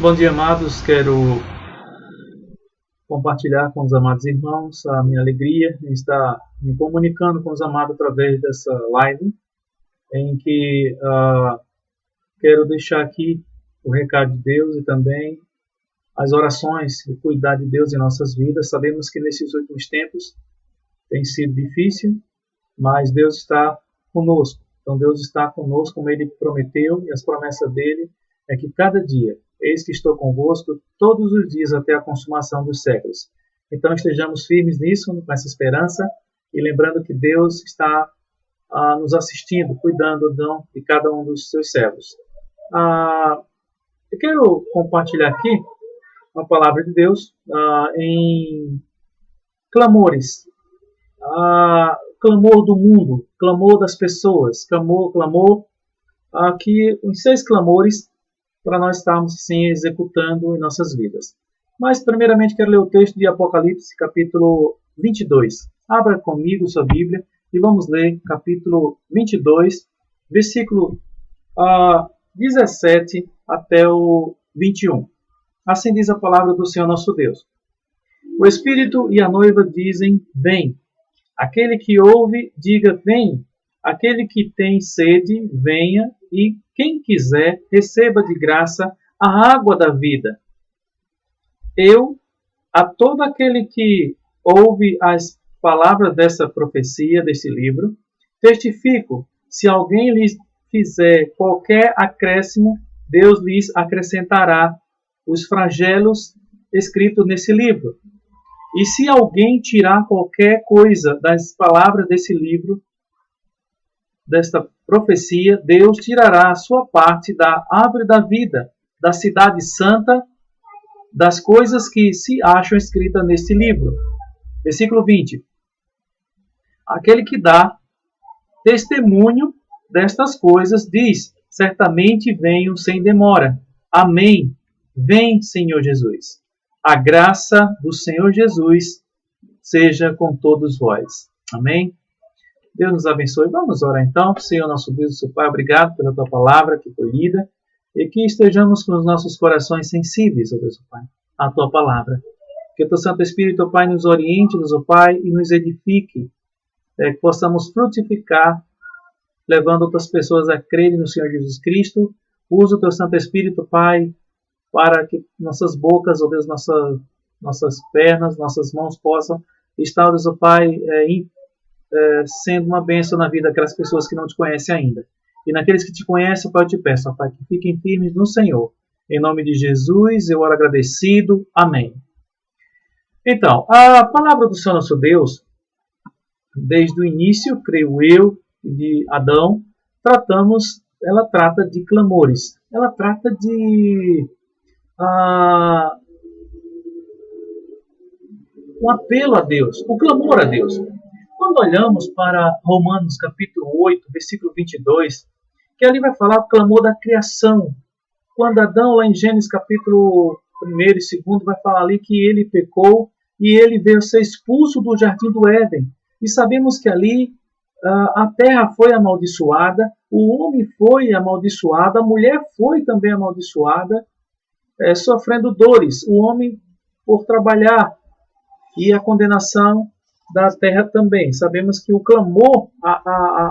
Bom dia, amados. Quero compartilhar com os amados irmãos a minha alegria em estar me comunicando com os amados através dessa live, em que quero deixar aqui o recado de Deus e também as orações e cuidar de Deus em nossas vidas. Sabemos que nesses últimos tempos tem sido difícil, mas Deus está conosco. Então Deus está conosco como Ele prometeu, e as promessas dele é que cada dia, eis que estou convosco todos os dias até a consumação dos séculos. Então estejamos firmes nisso, com essa esperança, e lembrando que Deus está nos assistindo, cuidando de cada um dos seus servos. Eu quero compartilhar aqui uma palavra de Deus em clamores. Clamor do mundo, clamor das pessoas, clamor aqui, os 6 clamores para nós estarmos assim executando em nossas vidas. Mas primeiramente quero ler o texto de Apocalipse, capítulo 22. Abra comigo sua Bíblia e vamos ler capítulo 22, versículo 17 até o 21. Assim diz a palavra do Senhor nosso Deus. O Espírito e a noiva dizem, vem. Aquele que ouve, diga, vem. Aquele que tem sede, venha. E quem quiser, receba de graça a água da vida. Eu, a todo aquele que ouve as palavras dessa profecia, desse livro, testifico, se alguém lhes fizer qualquer acréscimo, Deus lhes acrescentará os flagelos escritos nesse livro. E se alguém tirar qualquer coisa das palavras desse livro, desta profecia, Deus tirará a sua parte da árvore da vida, da cidade santa, das coisas que se acham escritas neste livro. Versículo 20. Aquele que dá testemunho destas coisas diz, certamente venho sem demora. Amém. Vem, Senhor Jesus. A graça do Senhor Jesus seja com todos vós. Amém? Deus nos abençoe. Vamos orar então. Senhor nosso Deus e nosso Pai, obrigado pela tua palavra que foi lida e que estejamos com os nossos corações sensíveis, ó Deus, Pai, à tua palavra. Que o teu Santo Espírito, ó Pai, nos oriente, ó Pai, e nos edifique, que possamos frutificar, levando outras pessoas a crerem no Senhor Jesus Cristo. Usa o teu Santo Espírito, Pai, para que nossas bocas, ó Deus, nossas pernas, nossas mãos possam estar, ó Deus, ó Pai, sendo uma bênção na vida daquelas pessoas que não te conhecem ainda. E naqueles que te conhecem, Pai, eu te peço, ó Pai, que fiquem firmes no Senhor. Em nome de Jesus, eu oro agradecido. Amém. Então, a palavra do Senhor nosso Deus, desde o início, creio eu, de Adão, ela trata de clamores. Ela trata de um apelo a Deus, um clamor a Deus. Quando olhamos para Romanos capítulo 8, versículo 22, que ali vai falar o clamor da criação. Quando Adão, lá em Gênesis capítulo 1 e 2, vai falar ali que ele pecou e ele veio ser expulso do jardim do Éden. E sabemos que ali a terra foi amaldiçoada, o homem foi amaldiçoado, a mulher foi também amaldiçoada, sofrendo dores. O homem por trabalhar e a condenação da terra também. Sabemos que o clamor,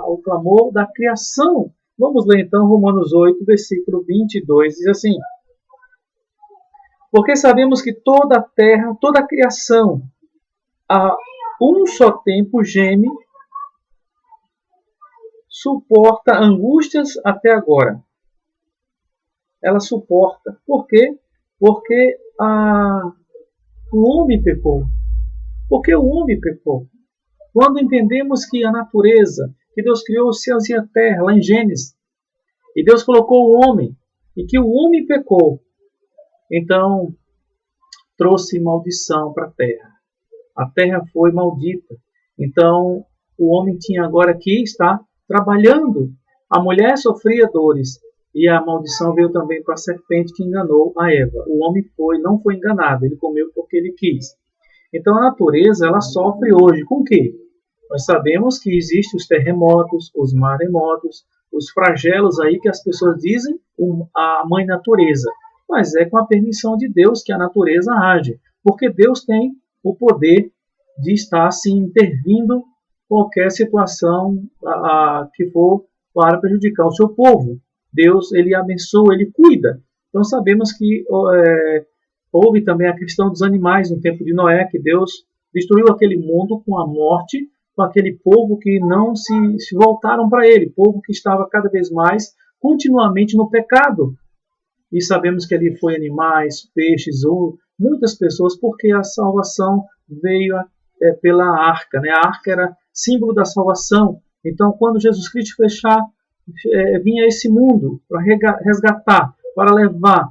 o clamor da criação. Vamos ler então Romanos 8, versículo 22, diz assim: porque sabemos que toda a terra, toda a criação, a um só tempo geme, suporta angústias até agora. Ela suporta. Por quê? Porque o homem pecou. Porque o homem pecou. Quando entendemos que a natureza, que Deus criou os céus e a terra, lá em Gênesis, e Deus colocou o homem, e que o homem pecou, então trouxe maldição para a terra. A terra foi maldita. Então o homem tinha agora que estar trabalhando. A mulher sofria dores, e a maldição veio também para a serpente que enganou a Eva. O homem não foi enganado, ele comeu porque ele quis. Então a natureza ela sofre hoje com o quê? Nós sabemos que existem os terremotos, os maremotos, os flagelos aí que as pessoas dizem a mãe natureza. mas é com a permissão de Deus que a natureza age, porque Deus tem o poder de estar assim intervindo qualquer situação que for para prejudicar o seu povo. Deus, ele abençoa, ele cuida. Então sabemos que houve também a questão dos animais no tempo de Noé, que Deus destruiu aquele mundo com a morte, com aquele povo que não se voltaram para ele, povo que estava cada vez mais continuamente no pecado. E sabemos que ali foi animais, peixes, ou muitas pessoas, porque a salvação veio pela arca. Né? A arca era símbolo da salvação. Então, quando Jesus Cristo vinha a esse mundo para resgatar, para levar,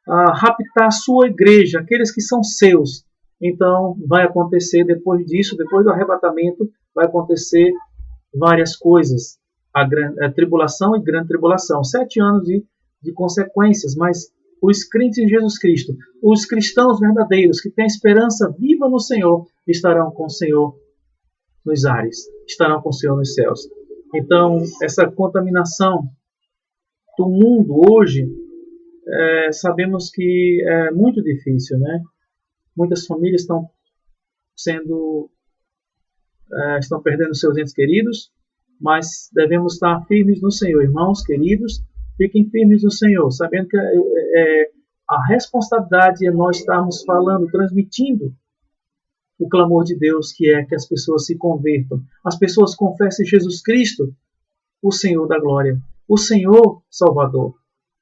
raptar a sua igreja, aqueles que são seus. Então, vai acontecer depois disso, depois do arrebatamento, vai acontecer várias coisas. A tribulação e grande tribulação. 7 anos de consequências, mas os crentes em Jesus Cristo, os cristãos verdadeiros que têm esperança viva no Senhor, estarão com o Senhor nos ares, estarão com o Senhor nos céus. Então, essa contaminação do mundo hoje, sabemos que é muito difícil, né? Muitas famílias estão perdendo seus entes queridos, mas devemos estar firmes no Senhor. Irmãos queridos, fiquem firmes no Senhor, sabendo que a responsabilidade é nós estarmos falando, transmitindo o clamor de Deus, que é que as pessoas se convertam. As pessoas confessem Jesus Cristo, o Senhor da glória, o Senhor Salvador.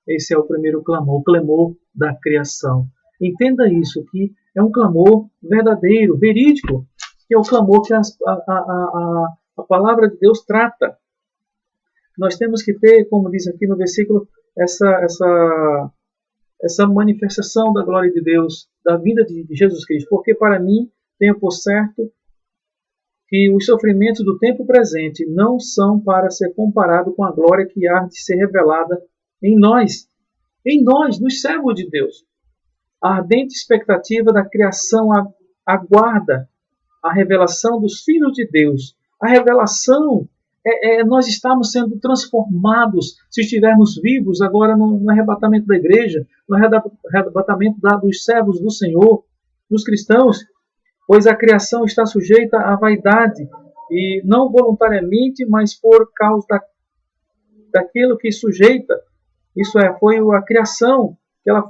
Esse é o primeiro clamor, o clamor da criação. Entenda isso, que é um clamor verdadeiro, verídico, que é o clamor que a palavra de Deus trata. Nós temos que ter, como diz aqui no versículo, essa manifestação da glória de Deus, da vinda de Jesus Cristo, porque para mim tenho por certo que os sofrimentos do tempo presente não são para ser comparado com a glória que há de ser revelada em nós, nos servos de Deus. A ardente expectativa da criação aguarda a revelação dos filhos de Deus. A revelação nós estamos sendo transformados, se estivermos vivos agora no arrebatamento da igreja, no arrebatamento dos servos do Senhor, dos cristãos, pois a criação está sujeita à vaidade, e não voluntariamente, mas por causa daquilo que sujeita. Isso foi a criação, que ela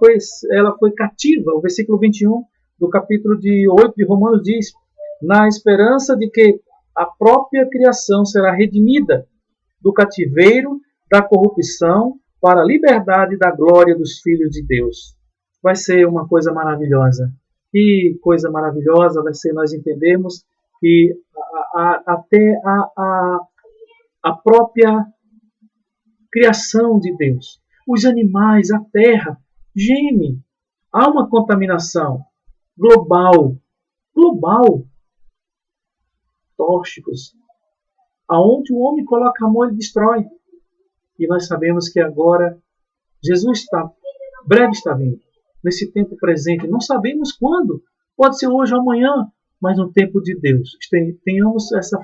foi cativa. O versículo 21 do capítulo 8 de Romanos diz: na esperança de que a própria criação será redimida do cativeiro, da corrupção, para a liberdade da glória dos filhos de Deus. Vai ser uma coisa maravilhosa. Que coisa maravilhosa vai ser nós entendermos que até a própria criação de Deus, os animais, a terra, geme. Há uma contaminação global, tóxicos, aonde o homem coloca a mão ele destrói. E nós sabemos que agora Jesus breve está vindo, nesse tempo presente. Não sabemos quando, pode ser hoje ou amanhã, mas no tempo de Deus. Tenhamos essa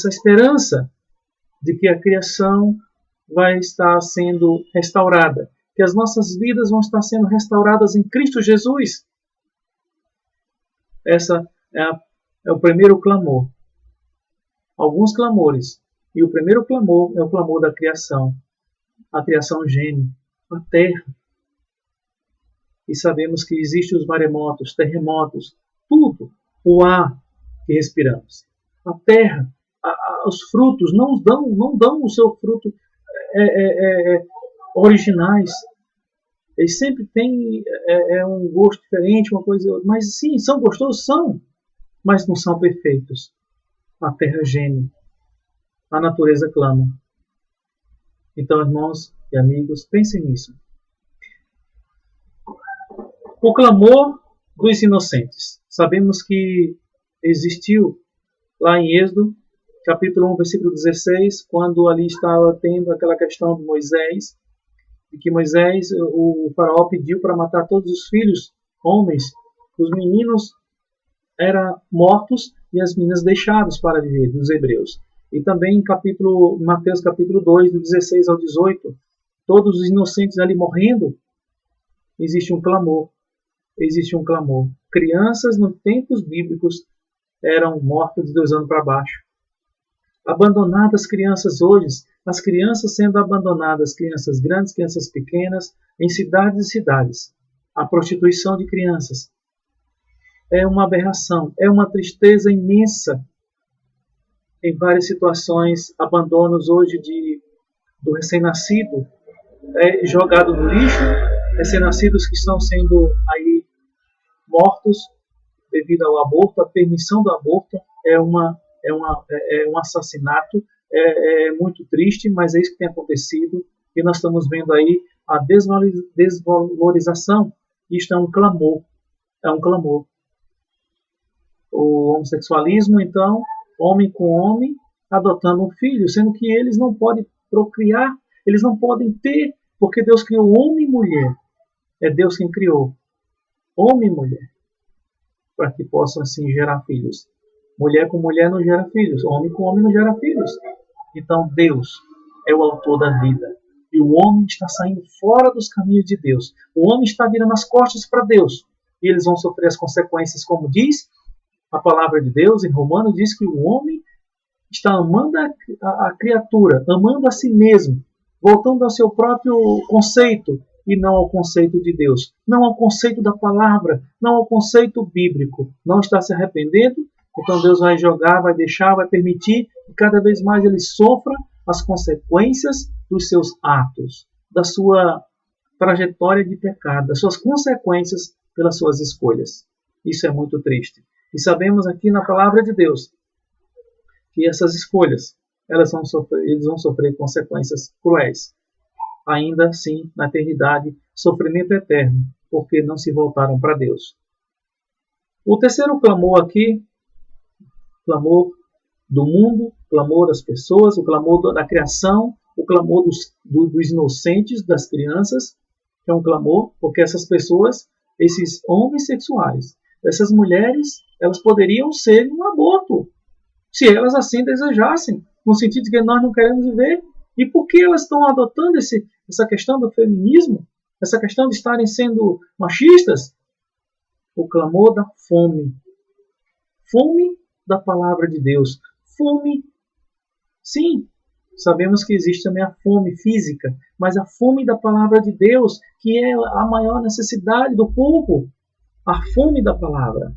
esperança de que a criação vai estar sendo restaurada, que as nossas vidas vão estar sendo restauradas em Cristo Jesus. Essa é o primeiro clamor. Alguns clamores. E o primeiro clamor é o clamor da criação. A criação geme, a terra. E sabemos que existem os maremotos, terremotos, tudo. O ar que respiramos. A terra, os frutos não dão o seu fruto originais. Eles sempre têm um gosto diferente, uma coisa. Mas sim, são gostosos, são. Mas não são perfeitos. A terra geme, a natureza clama. Então, irmãos e amigos, pensem nisso. O clamor dos inocentes. Sabemos que existiu lá em Êxodo, capítulo 1, versículo 16, quando ali estava tendo aquela questão de Moisés, de que Moisés, o faraó pediu para matar todos os filhos, homens, os meninos eram mortos e as meninas deixadas para viver, dos hebreus. E também em Mateus capítulo 2, do 16 ao 18, todos os inocentes ali morrendo, existe um clamor. Existe um clamor. Crianças, nos tempos bíblicos, eram mortas de 2 anos para baixo. Abandonadas crianças hoje, as crianças sendo abandonadas, crianças grandes, crianças pequenas, em cidades e cidades. A prostituição de crianças é uma aberração, é uma tristeza imensa. Em várias situações, abandonos hoje do recém-nascido, jogado no lixo, recém-nascidos que estão sendo aí mortos devido ao aborto. A permissão do aborto é um assassinato, é muito triste, mas é isso que tem acontecido, e nós estamos vendo aí a desvalorização. Isto é um clamor, O homossexualismo, então, homem com homem, adotando um filho, sendo que eles não podem procriar, eles não podem ter, porque Deus criou homem e mulher. É Deus quem criou homem e mulher, para que possam assim gerar filhos. Mulher com mulher não gera filhos, homem com homem não gera filhos. Então Deus é o autor da vida. E o homem está saindo fora dos caminhos de Deus. O homem está virando as costas para Deus. E eles vão sofrer as consequências, como diz a palavra de Deus. Em Romanos diz que o homem está amando a criatura, amando a si mesmo, voltando ao seu próprio conceito, e não ao conceito de Deus, não ao conceito da palavra, não ao conceito bíblico. Não está se arrependendo, então Deus vai jogar, vai deixar, vai permitir que cada vez mais ele sofra as consequências dos seus atos, da sua trajetória de pecado, das suas consequências pelas suas escolhas. Isso é muito triste. E sabemos aqui na palavra de Deus que essas escolhas, eles vão sofrer consequências cruéis. Ainda assim, na eternidade, sofrimento eterno, porque não se voltaram para Deus. O terceiro clamor aqui, clamor do mundo, clamor das pessoas, o clamor da criação, o clamor dos inocentes, das crianças, que é um clamor, porque essas pessoas, esses homens sexuais, essas mulheres, elas poderiam ser um aborto, se elas assim desejassem, no sentido de que nós não queremos viver. E por que elas estão adotando essa questão do feminismo? Essa questão de estarem sendo machistas? O clamor da fome. Fome da palavra de Deus. Fome, sim, sabemos que existe também a fome física, mas a fome da palavra de Deus, que é a maior necessidade do povo. A fome da palavra.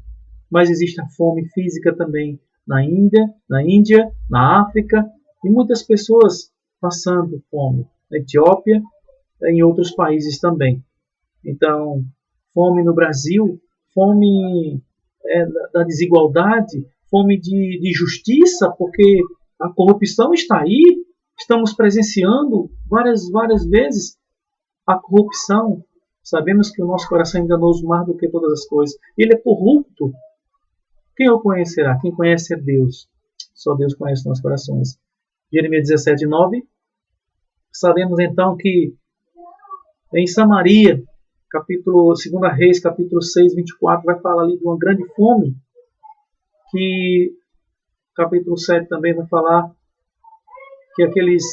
Mas existe a fome física também na Índia, na África, e muitas pessoas passando fome, na Etiópia e em outros países também. Então, fome no Brasil, fome da desigualdade, fome de justiça, porque a corrupção está aí, estamos presenciando várias vezes a corrupção. Sabemos que o nosso coração é enganoso mais do que todas as coisas. Ele é corrupto. Quem o conhecerá? Quem conhece é Deus. Só Deus conhece nossos corações. Jeremias 17:9. Sabemos então que em Samaria, capítulo 2 Reis, capítulo 6, 24, vai falar ali de uma grande fome, que capítulo 7 também vai falar que aqueles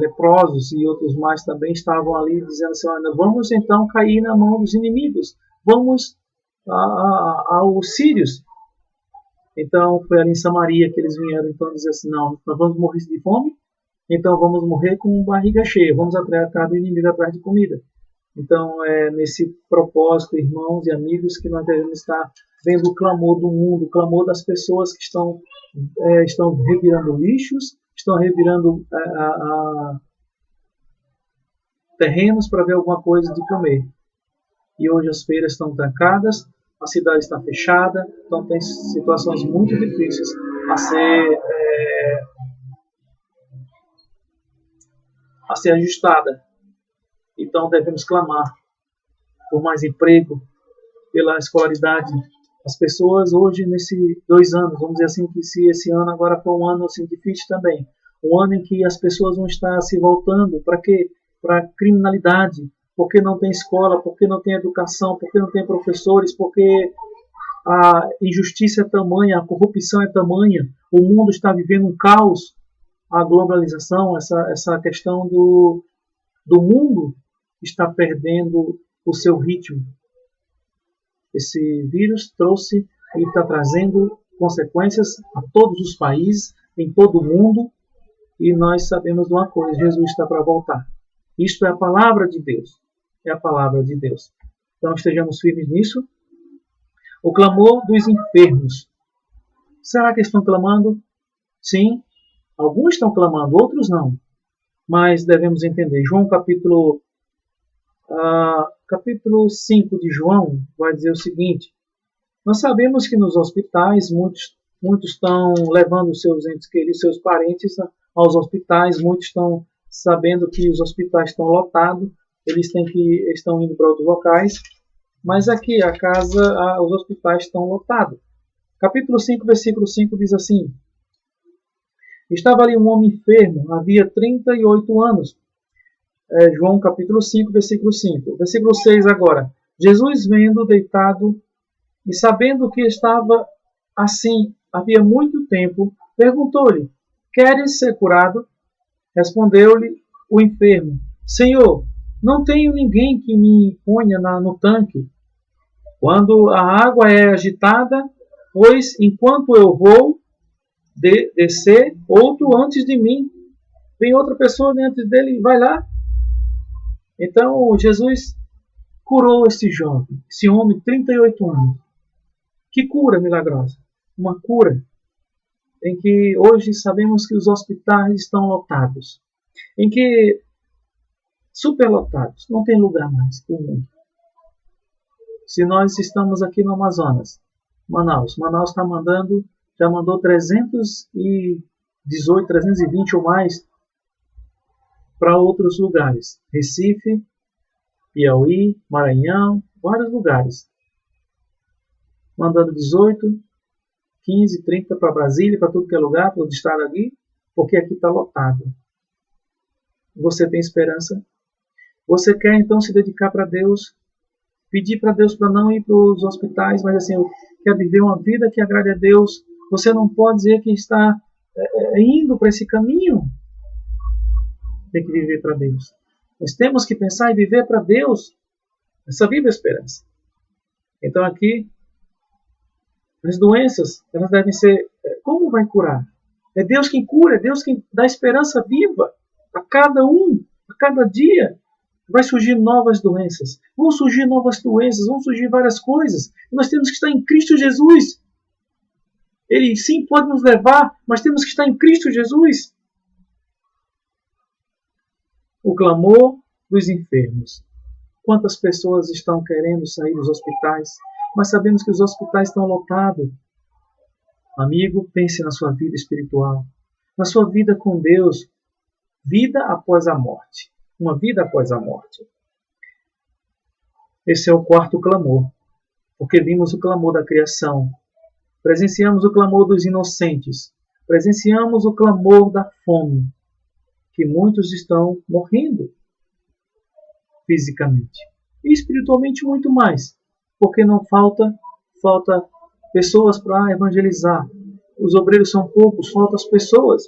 leprosos e outros mais também estavam ali dizendo assim, olha, vamos então cair na mão dos inimigos, vamos aos sírios. Então foi ali em Samaria que eles vieram então dizer assim, não, nós vamos morrer de fome, então vamos morrer com barriga cheia, vamos atrás do inimigo atrás de comida. Então é nesse propósito, irmãos e amigos, que nós devemos estar vendo o clamor do mundo, o clamor das pessoas que estão revirando lixos, estão revirando terrenos para ver alguma coisa de comer. E hoje as feiras estão trancadas, a cidade está fechada, então tem situações muito difíceis a ser ajustada. Então devemos clamar por mais emprego, pela escolaridade. As pessoas hoje, nesses 2 anos, vamos dizer assim, que se esse ano agora for um ano assim, difícil também, um ano em que as pessoas vão estar se voltando para quê? Para a criminalidade, porque não tem escola, porque não tem educação, porque não tem professores, porque a injustiça é tamanha, a corrupção é tamanha, o mundo está vivendo um caos, a globalização, essa questão do mundo está perdendo o seu ritmo. Esse vírus trouxe e está trazendo consequências a todos os países, em todo o mundo, e nós sabemos de uma coisa: Jesus está para voltar. Isto é a palavra de Deus. É a palavra de Deus. Então estejamos firmes nisso. O clamor dos enfermos. Será que estão clamando? Sim. Alguns estão clamando, outros não. Mas devemos entender. João capítulo 5 de João vai dizer o seguinte: nós sabemos que nos hospitais muitos estão levando seus entes queridos, seus parentes aos hospitais, muitos estão sabendo que os hospitais estão lotados, estão indo para outros locais, mas aqui os hospitais estão lotados. Capítulo 5, versículo 5 diz assim: estava ali um homem enfermo, havia 38 anos. João capítulo 5, versículo 5. Versículo 6 agora. Jesus vendo deitado e sabendo que estava assim havia muito tempo, perguntou-lhe: queres ser curado? Respondeu-lhe o enfermo: Senhor, não tenho ninguém que me ponha no tanque quando a água é agitada, pois enquanto eu vou descer, outro antes de mim. Vem outra pessoa diante dele e vai lá. Então Jesus curou esse jovem, esse homem de 38 anos. Que cura milagrosa! Uma cura em que hoje sabemos que os hospitais estão lotados, em que superlotados, não tem lugar mais no mundo. Se nós estamos aqui no Amazonas, Manaus já mandou 318, 320 ou mais para outros lugares. Recife, Piauí, Maranhão, vários lugares. Mandando 18, 15, 30 para Brasília, para tudo que é lugar, para o estado aqui, porque aqui está lotado. Você tem esperança? Você quer então se dedicar para Deus? Pedir para Deus para não ir para os hospitais, mas assim, quer viver uma vida que agrade a Deus? Você não pode dizer que está indo para esse caminho. Tem que viver para Deus. Nós temos que pensar em viver para Deus. Essa viva esperança. Então aqui, as doenças, elas devem ser... Como vai curar? É Deus quem cura, é Deus quem dá esperança viva a cada um, a cada dia. Vai surgir novas doenças, vão surgir várias coisas. E nós temos que estar em Cristo Jesus. Ele sim pode nos levar, mas temos que estar em Cristo Jesus. O clamor dos enfermos. Quantas pessoas estão querendo sair dos hospitais, mas sabemos que os hospitais estão lotados. Amigo, pense na sua vida espiritual, na sua vida com Deus, vida após a morte. Uma vida após a morte. Esse é o quarto clamor, porque vimos o clamor da criação, presenciamos o clamor dos inocentes, presenciamos o clamor da fome, que muitos estão morrendo fisicamente e espiritualmente muito mais, porque não falta pessoas para evangelizar. Os obreiros são poucos, faltam as pessoas.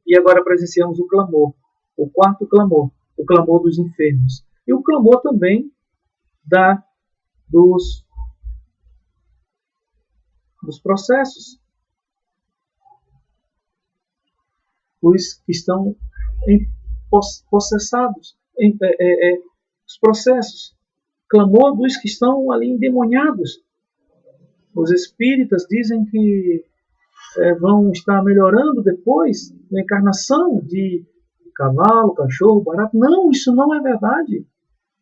E agora presenciamos o clamor, o quarto clamor, o clamor dos enfermos. E o clamor também dos processos. Os que estão possessados, os processos. Clamor dos que estão ali endemoniados. Os espíritas dizem que vão estar melhorando depois na encarnação de cavalo, cachorro, barato. Não, isso não é verdade.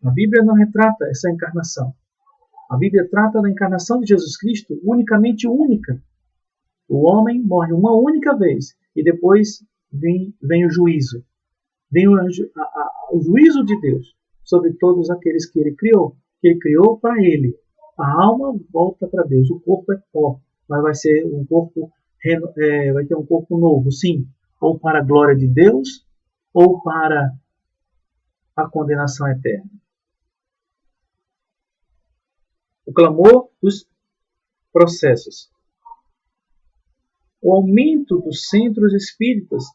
A Bíblia não retrata essa encarnação. A Bíblia trata da encarnação de Jesus Cristo unicamente única. O homem morre uma única vez e depois vem o juízo. Vem o juízo de Deus sobre todos aqueles que Ele criou para Ele. A alma volta para Deus. O corpo é pó, mas vai ter um corpo novo, sim, ou para a glória de Deus ou para a condenação eterna. O clamor dos processos. O aumento dos centros espíritas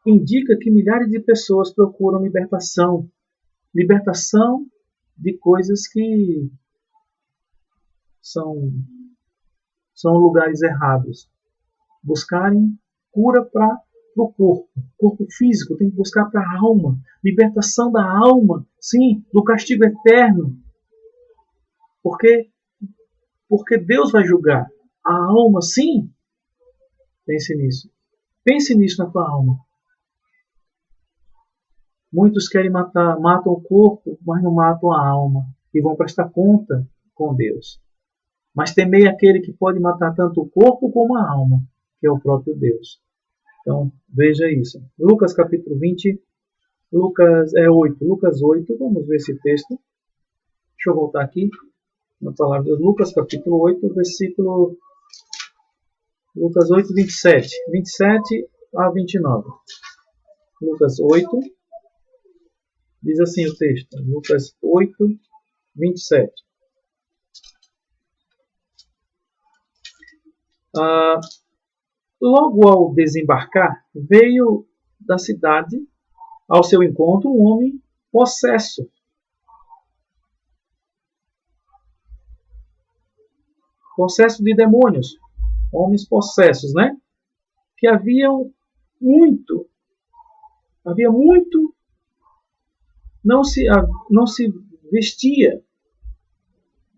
indica que milhares de pessoas procuram libertação libertação de coisas que são lugares errados. Buscarem cura para o corpo físico, tem que buscar para a alma, libertação da alma, sim, do castigo eterno. Porque Deus vai julgar a alma, sim. Pense nisso. Pense nisso na tua alma. Muitos querem matam o corpo, mas não matam a alma, e vão prestar conta com Deus. Mas temei aquele que pode matar tanto o corpo como a alma, que é o próprio Deus. Então, veja isso. Lucas capítulo 20, Lucas 8, vamos ver esse texto. Deixa eu voltar aqui na palavra de Lucas capítulo 8, versículo Lucas 8, 27 a 29. Lucas 8, diz assim o texto, Lucas 8, 27. Logo ao desembarcar, veio da cidade ao seu encontro um homem possesso. Possesso de demônios. Homens possessos, né? Que havia muito, não se vestia.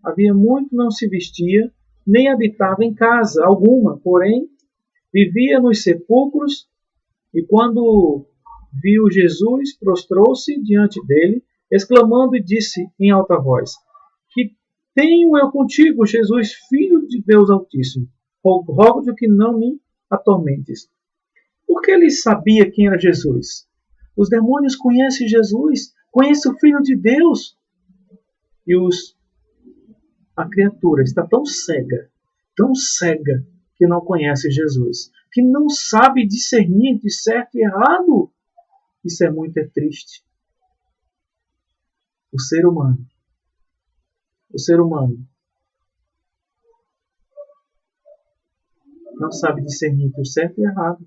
Havia muito não se vestia, nem habitava em casa alguma, porém vivia nos sepulcros, e quando viu Jesus, prostrou-se diante dele, exclamando e disse em alta voz: Que tenho eu contigo, Jesus, Filho de Deus Altíssimo? Rogo-te que não me atormentes. Porque ele sabia quem era Jesus. Os demônios conhecem Jesus, conhecem o Filho de Deus. E a criatura está tão cega, que não conhece Jesus, que não sabe discernir entre certo e errado. Isso é muito triste. O ser humano não sabe discernir entre o certo e o errado.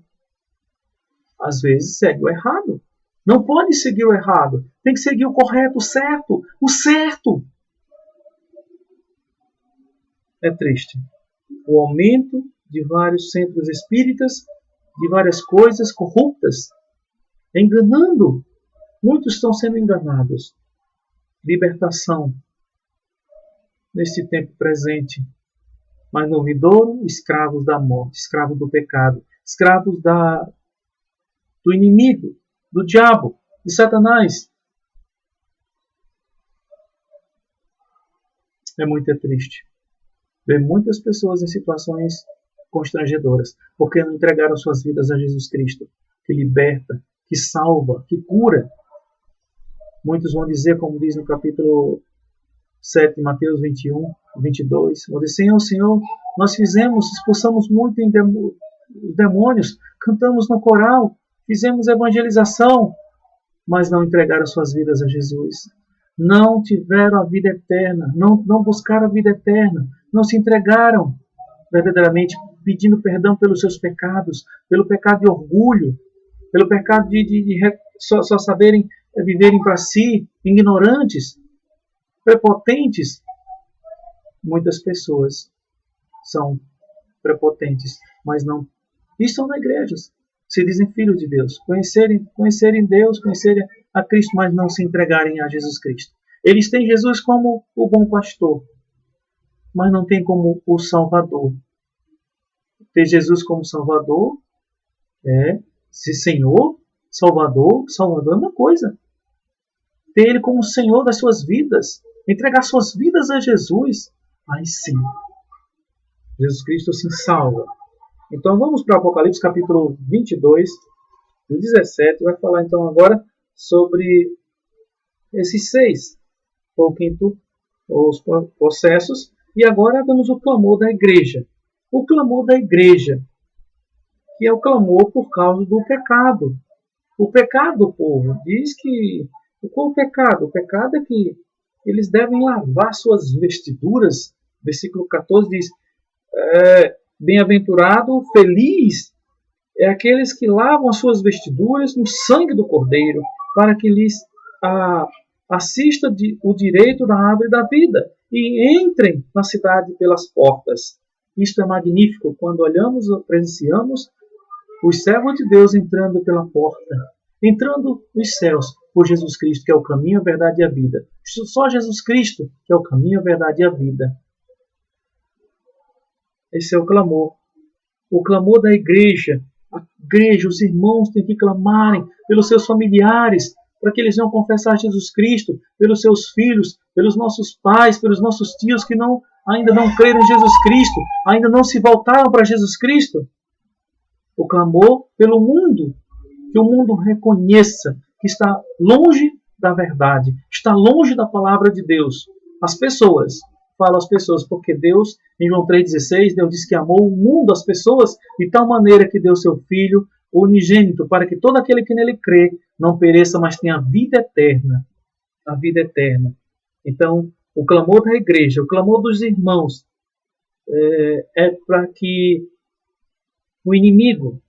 Às vezes segue o errado. Não pode seguir o errado. Tem que seguir o correto, o certo. O certo. É triste. O aumento de vários centros espíritas, de várias coisas corruptas, enganando. Muitos estão sendo enganados. Libertação neste tempo presente. Mas no vindouro, escravos da morte, escravos do pecado, escravos do inimigo, do diabo, de Satanás. É muito triste ver muitas pessoas em situações constrangedoras, porque não entregaram suas vidas a Jesus Cristo, que liberta, que salva, que cura. Muitos vão dizer, como diz no capítulo 7 de Mateus 21, 22, vão dizer: Senhor, nós expulsamos muito demônios, cantamos no coral, fizemos evangelização, mas não entregaram suas vidas a Jesus. Não tiveram a vida eterna, não buscaram a vida eterna, não se entregaram verdadeiramente pedindo perdão pelos seus pecados, pelo pecado de orgulho, pelo pecado de só saberem viverem para si, ignorantes, prepotentes. Muitas pessoas são prepotentes, mas não estão na igreja, se dizem filhos de Deus, conhecerem Deus, conhecerem a Cristo, mas não se entregarem a Jesus Cristo. Eles têm Jesus como o bom pastor, mas não têm como o Salvador. Ter Jesus como Salvador se Senhor, Salvador é uma coisa. Ter Ele como Senhor das suas vidas, entregar suas vidas a Jesus, aí sim, Jesus Cristo se salva. Então vamos para o Apocalipse capítulo 22, 17, vai falar então agora sobre esses 6, o quinto, os possessos, e agora damos o clamor da igreja. O clamor da igreja, que é o clamor por causa do pecado. O pecado, povo, diz que... Qual o pecado? O pecado é que eles devem lavar suas vestiduras. Versículo 14 diz: bem-aventurado, feliz é aqueles que lavam as suas vestiduras no sangue do Cordeiro, para que lhes a assista o direito da árvore da vida e entrem na cidade pelas portas. Isto é magnífico quando olhamos ou presenciamos os servos de Deus entrando pela porta, entrando nos céus por Jesus Cristo, que é o caminho, a verdade e a vida. Só Jesus Cristo, que é o caminho, a verdade e a vida. Esse é o clamor. O clamor da igreja. A igreja, os irmãos têm que clamarem pelos seus familiares, para que eles venham confessar Jesus Cristo, pelos seus filhos, pelos nossos pais, pelos nossos tios que ainda não creram em Jesus Cristo, ainda não se voltaram para Jesus Cristo. O clamor pelo mundo, que o mundo reconheça que está longe da verdade, está longe da palavra de Deus. As pessoas, falo as pessoas, porque Deus, em João 3,16, Deus diz que amou o mundo, as pessoas, de tal maneira que deu seu Filho unigênito, para que todo aquele que nele crê não pereça, mas tenha a vida eterna. A vida eterna. Então, o clamor da igreja, o clamor dos irmãos, é para que o inimigo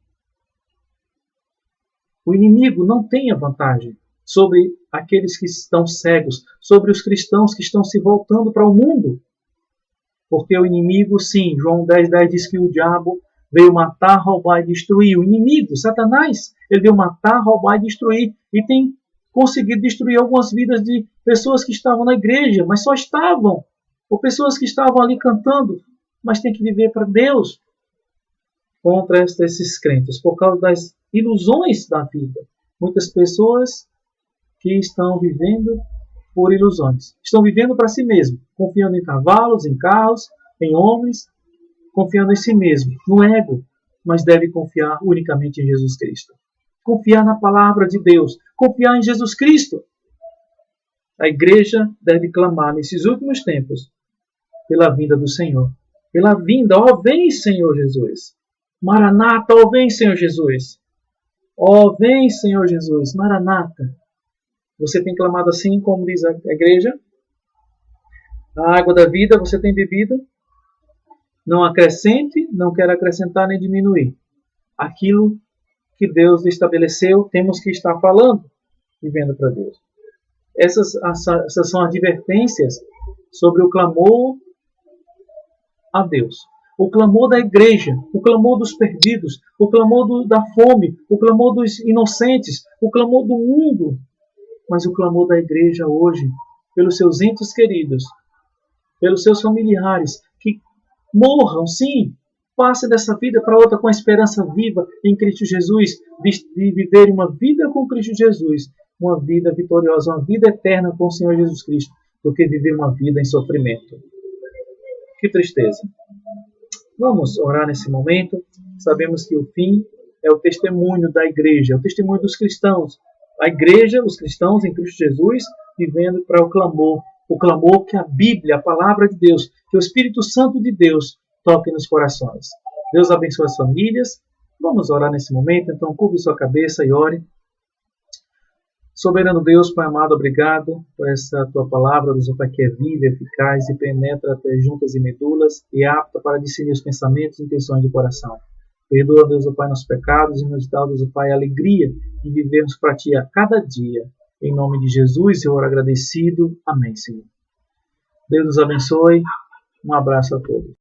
não tenha vantagem sobre aqueles que estão cegos, sobre os cristãos que estão se voltando para o mundo. Porque o inimigo, sim, João 10,10 diz que o diabo veio matar, roubar e destruir. O inimigo, Satanás, ele veio matar, roubar e destruir. E tem conseguido destruir algumas vidas de pessoas que estavam na igreja, mas só estavam. Ou pessoas que estavam ali cantando, mas tem que viver para Deus. Contra esses crentes, por causa das ilusões da vida. Muitas pessoas que estão vivendo por ilusões. Estão vivendo para si mesmo, confiando em cavalos, em carros, em homens, confiando em si mesmo, no ego, mas deve confiar unicamente em Jesus Cristo. Confiar na palavra de Deus, confiar em Jesus Cristo. A igreja deve clamar nesses últimos tempos pela vinda do Senhor. Pela vinda, ó vem Senhor Jesus. Maranata, ó vem Senhor Jesus. Ó vem Senhor Jesus, Maranata. Você tem clamado assim, como diz a igreja? A água da vida você tem bebido? Não acrescente, não quero acrescentar nem diminuir. Aquilo que Deus estabeleceu, temos que estar falando, vivendo para Deus. Essas são advertências sobre o clamor a Deus. O clamor da igreja, o clamor dos perdidos, o clamor da fome, o clamor dos inocentes, o clamor do mundo. Mas o clamor da igreja hoje, pelos seus entes queridos, pelos seus familiares, que morram, sim, passem dessa vida para outra com a esperança viva em Cristo Jesus, de viver uma vida com Cristo Jesus, uma vida vitoriosa, uma vida eterna com o Senhor Jesus Cristo, do que viver uma vida em sofrimento. Que tristeza. Vamos orar nesse momento. Sabemos que o fim é o testemunho da igreja, é o testemunho dos cristãos. A igreja, os cristãos em Cristo Jesus, vivendo para o clamor que a Bíblia, a palavra de Deus, que o Espírito Santo de Deus toque nos corações. Deus abençoe as famílias. Vamos orar nesse momento, então curve sua cabeça e ore. Soberano Deus, Pai amado, obrigado por essa tua palavra, Deus, Pai, que é viva, eficaz e penetra até juntas e medulas e é apta para discernir os pensamentos e intenções do coração. Perdoa, Deus, Pai, nossos pecados e nos dá, Deus, Pai, a alegria de vivermos para Ti a cada dia. Em nome de Jesus, eu oro agradecido. Amém, Senhor. Deus nos abençoe. Um abraço a todos.